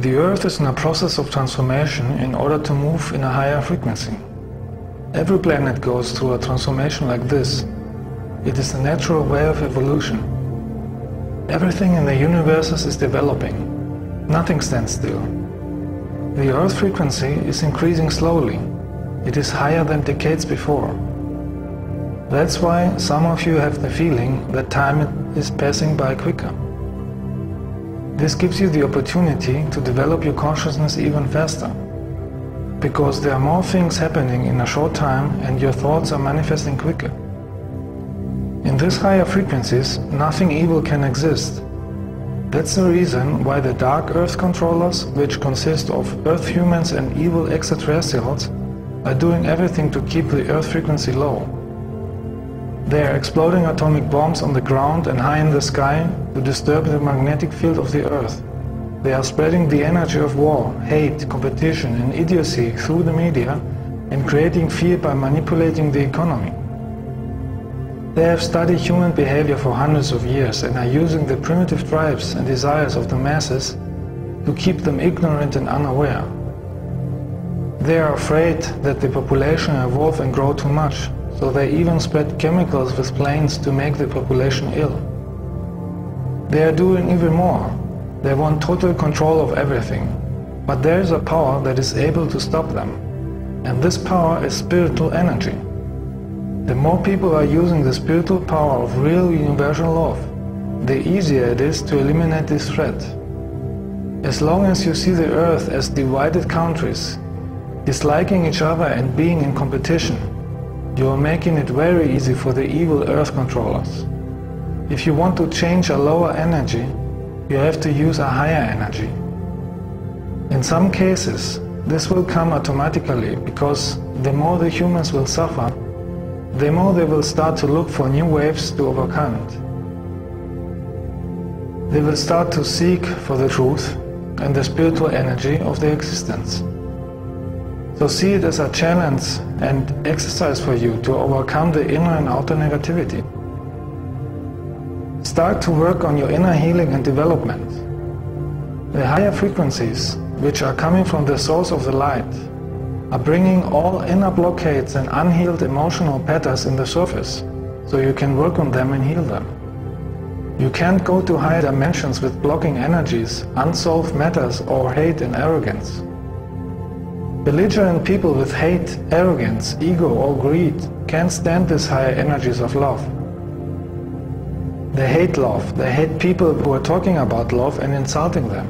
The Earth is in a process of transformation in order to move in a higher frequency. Every planet goes through a transformation like this. It is the natural way of evolution. Everything in the universe is developing. Nothing stands still. The Earth frequency is increasing slowly. It is higher than decades before. That's why some of you have the feeling that time is passing by quicker. This gives you the opportunity to develop your consciousness even faster, because there are more things happening in a short time and your thoughts are manifesting quicker. In these higher frequencies, nothing evil can exist. That's the reason why the dark Earth controllers, which consist of Earth humans and evil extraterrestrials, are doing everything to keep the Earth frequency low. They are exploding atomic bombs on the ground and high in the sky to disturb the magnetic field of the Earth. They are spreading the energy of war, hate, competition and idiocy through the media and creating fear by manipulating the economy. They have studied human behavior for hundreds of years and are using the primitive drives and desires of the masses to keep them ignorant and unaware. They are afraid that the population evolve and grow too much, so they even spread chemicals with planes to make the population ill. They are doing even more. They want total control of everything. But there is a power that is able to stop them. And this power is spiritual energy. The more people are using the spiritual power of real universal love, the easier it is to eliminate this threat. As long as you see the Earth as divided countries, disliking each other and being in competition, you are making it very easy for the evil Earth controllers. If you want to change a lower energy, you have to use a higher energy. In some cases, this will come automatically because the more the humans will suffer, the more they will start to look for new ways to overcome it. They will start to seek for the truth and the spiritual energy of their existence. So see it as a challenge and exercise for you to overcome the inner and outer negativity. Start to work on your inner healing and development. The higher frequencies, which are coming from the source of the light, are bringing all inner blockades and unhealed emotional patterns in the surface, so you can work on them and heal them. You can't go to higher dimensions with blocking energies, unsolved matters or hate and arrogance. Belligerent people with hate, arrogance, ego or greed can't stand these higher energies of love. They hate love, they hate people who are talking about love and insulting them.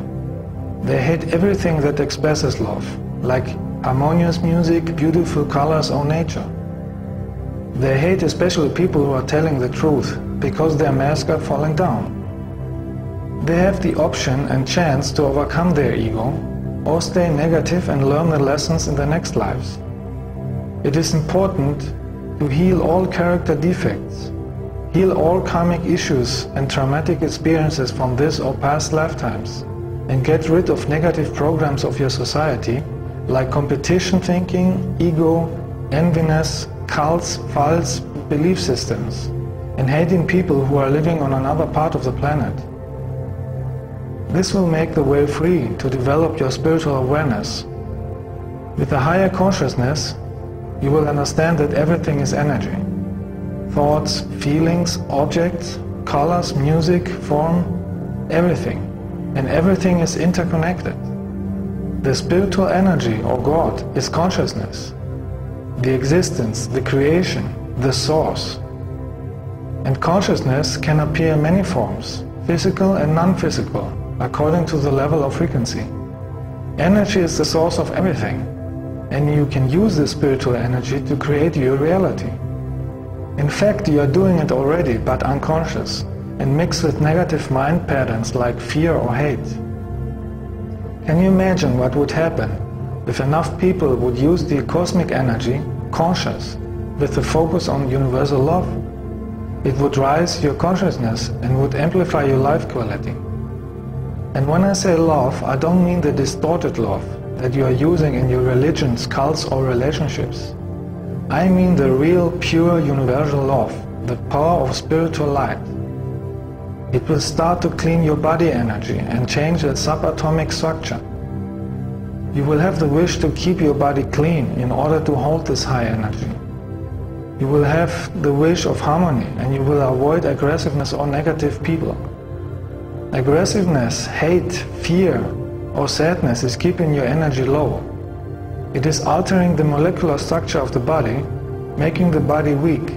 They hate everything that expresses love, like harmonious music, beautiful colors or nature. They hate especially people who are telling the truth, because their masks are falling down. They have the option and chance to overcome their ego, or stay negative and learn the lessons in the next lives. It is important to heal all character defects, heal all karmic issues and traumatic experiences from this or past lifetimes, and get rid of negative programs of your society like competition thinking, ego, enviness, cults, false belief systems, and hating people who are living on another part of the planet. This will make the way free to develop your spiritual awareness. With a higher consciousness, you will understand that everything is energy. Thoughts, feelings, objects, colors, music, form, everything. And everything is interconnected. The spiritual energy, or God, is consciousness. The existence, the creation, the source. And consciousness can appear in many forms, physical and non-physical, according to the level of frequency. Energy is the source of everything, and you can use this spiritual energy to create your reality. In fact, you are doing it already, but unconscious, and mixed with negative mind patterns like fear or hate. Can you imagine what would happen if enough people would use the cosmic energy, conscious, with the focus on universal love? It would raise your consciousness and would amplify your life quality. And when I say love, I don't mean the distorted love that you are using in your religions, cults or relationships. I mean the real, pure, universal love, the power of spiritual light. It will start to clean your body energy and change its subatomic structure, You will have the wish to keep your body clean in order to hold this high energy. You will have the wish of harmony, and you will avoid aggressiveness or negative people. Aggressiveness, hate, fear, or sadness is keeping your energy low. It is altering the molecular structure of the body, making the body weak,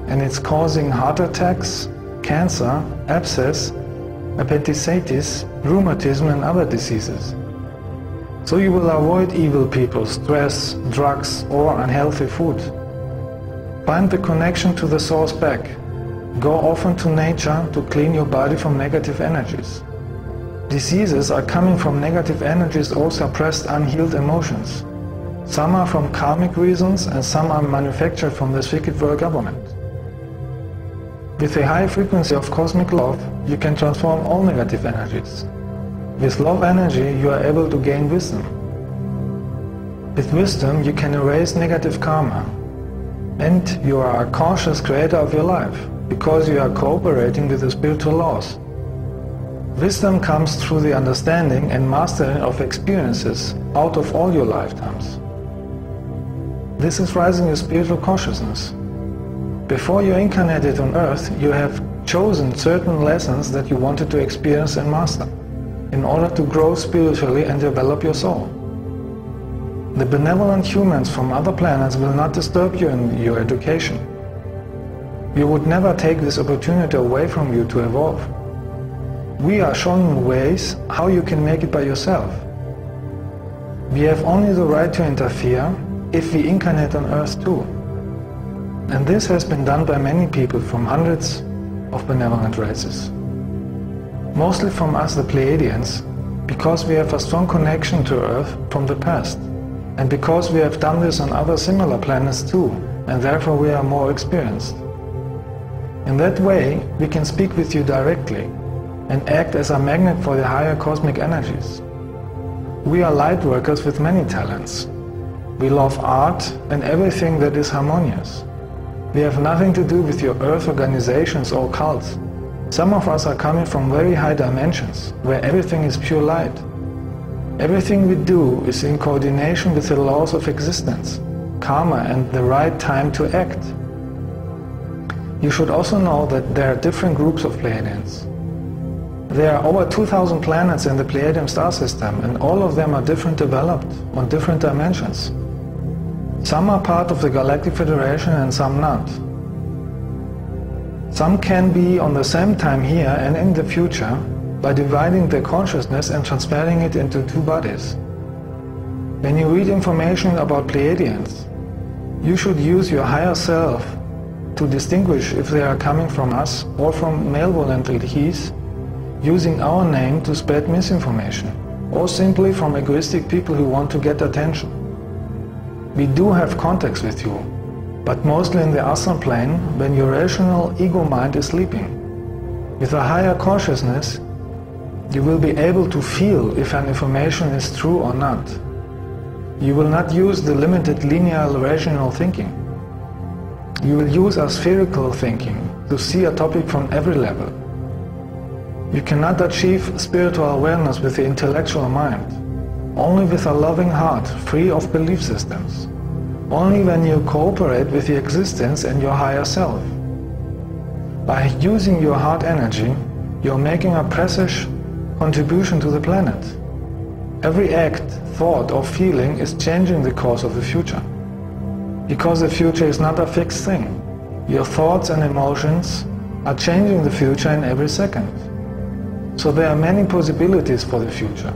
and it's causing heart attacks, cancer, abscess, appendicitis, rheumatism, and other diseases. So you will avoid evil people, stress, drugs, or unhealthy food. Find the connection to the source back. Go often to nature to clean your body from negative energies. Diseases are coming from negative energies or suppressed unhealed emotions. Some are from karmic reasons and some are manufactured from the secret world government. With a high frequency of cosmic love, you can transform all negative energies. With love energy, you are able to gain wisdom. With wisdom, you can erase negative karma. And you are a conscious creator of your life, because you are cooperating with the spiritual laws. Wisdom comes through the understanding and mastering of experiences out of all your lifetimes. This is rising your spiritual consciousness. Before you incarnated on earth, you have chosen certain lessons that you wanted to experience and master, in order to grow spiritually and develop your soul. The benevolent humans from other planets will not disturb you in your education. We would never take this opportunity away from you to evolve. We are showing you ways how you can make it by yourself. We have only the right to interfere if we incarnate on earth too. And this has been done by many people from hundreds of benevolent races. Mostly from us, the Pleiadians, because we have a strong connection to Earth from the past, and because we have done this on other similar planets too, and therefore we are more experienced. In that way, we can speak with you directly and act as a magnet for the higher cosmic energies. We are light workers with many talents. We love art and everything that is harmonious. We have nothing to do with your Earth organizations or cults. Some of us are coming from very high dimensions, where everything is pure light. Everything we do is in coordination with the laws of existence, karma, and the right time to act. You should also know that there are different groups of Pleiadians. There are over 2,000 planets in the Pleiadian star system, and all of them are different developed on different dimensions. Some are part of the Galactic Federation and some not. Some can be on the same time here and in the future by dividing their consciousness and transferring it into two bodies. When you read information about Pleiadians, you should use your higher self to distinguish if they are coming from us or from malevolent entities using our name to spread misinformation, or simply from egoistic people who want to get attention. We do have contacts with you, but mostly in the astral plane when your rational ego mind is sleeping. With a higher consciousness, you will be able to feel if an information is true or not. You will not use the limited linear rational thinking. You will use a spherical thinking to see a topic from every level. You cannot achieve spiritual awareness with the intellectual mind, only with a loving heart free of belief systems. Only when you cooperate with the existence and your higher self. By using your heart energy, you're making a precious contribution to the planet. Every act, thought or feeling is changing the course of the future. Because the future is not a fixed thing. Your thoughts and emotions are changing the future in every second. So there are many possibilities for the future.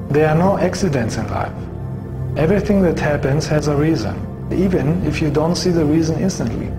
There are no accidents in life. Everything that happens has a reason, even if you don't see the reason instantly.